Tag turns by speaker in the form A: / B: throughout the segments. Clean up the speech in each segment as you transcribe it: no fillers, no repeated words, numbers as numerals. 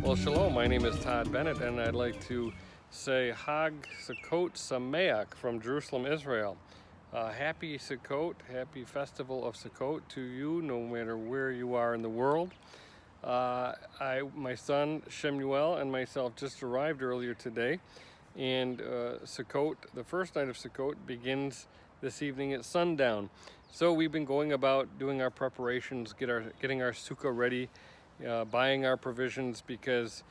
A: Well, shalom, my name is Todd Bennett, and I'd like to say Hag Succot Sameach from Jerusalem, Israel. Happy Sukkot, happy Festival of Sukkot to you, no matter where you are in the world. My son Shemuel and myself just arrived earlier today, and Sukkot, the first night of Sukkot, begins this evening at sundown. So we've been going about doing our preparations, getting our sukkah ready, buying our provisions, because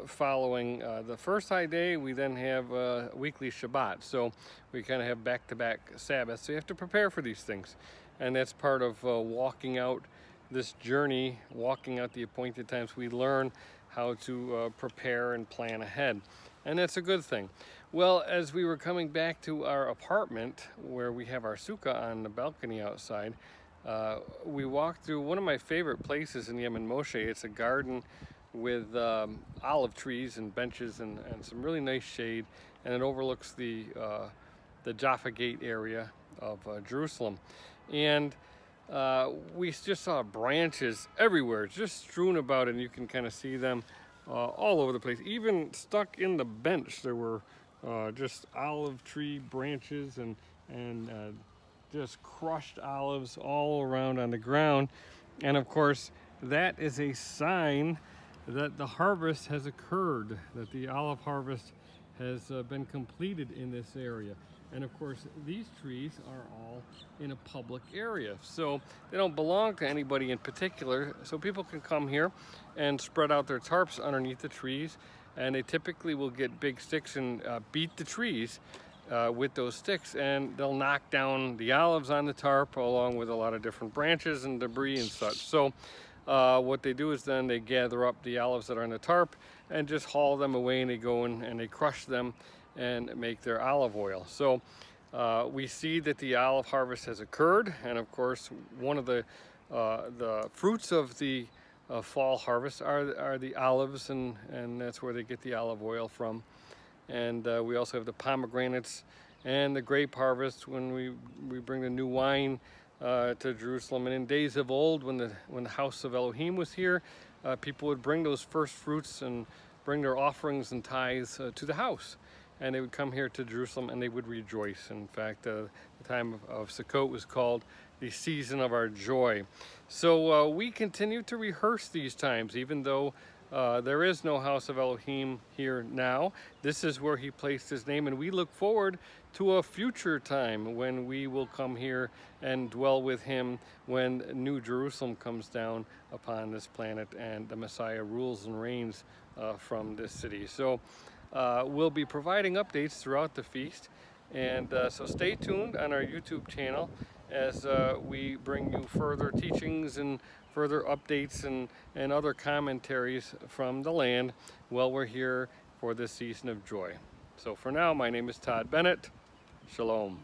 A: following the first high day, we then have a weekly Shabbat. So we kind of have back-to-back Sabbaths. So you have to prepare for these things. And that's part of walking out this journey, walking out the appointed times. We learn how to prepare and plan ahead. And that's a good thing. Well, as we were coming back to our apartment where we have our sukkah on the balcony outside, we walked through one of my favorite places in Yemen Moshe. It's a garden with olive trees and benches and some really nice shade, and it overlooks the Jaffa Gate area of Jerusalem. And we just saw branches everywhere, just strewn about, and you can kind of see them all over the place. Even stuck in the bench, there were just olive tree branches and just crushed olives all around on the ground. And of course, that is a sign that the harvest has occurred, that the olive harvest has been completed in this area. And of course, these trees are all in a public area, so they don't belong to anybody in particular. So people can come here and spread out their tarps underneath the trees, and they typically will get big sticks and beat the trees with those sticks, and they'll knock down the olives on the tarp along with a lot of different branches and debris and such. So what they do is then they gather up the olives that are on the tarp and just haul them away, and they go in and they crush them and make their olive oil. So we see that the olive harvest has occurred, and of course one of the fruits of the fall harvest are the olives, and that's where they get the olive oil from. And we also have the pomegranates and the grape harvest when we bring the new wine to Jerusalem. And in days of old, when the house of Elohim was here, people would bring those first fruits and bring their offerings and tithes to the house. And they would come here to Jerusalem and they would rejoice. In fact, the time of Sukkot was called the season of our joy. So we continue to rehearse these times, even though there is no house of Elohim here now. This is where he placed his name, and we look forward to a future time when we will come here and dwell with him when New Jerusalem comes down upon this planet and the Messiah rules and reigns from this city. So we'll be providing updates throughout the feast, and so stay tuned on our YouTube channel as we bring you further teachings and further updates and other commentaries from the land while we're here for this season of joy. So for now, my name is Todd Bennett. Shalom.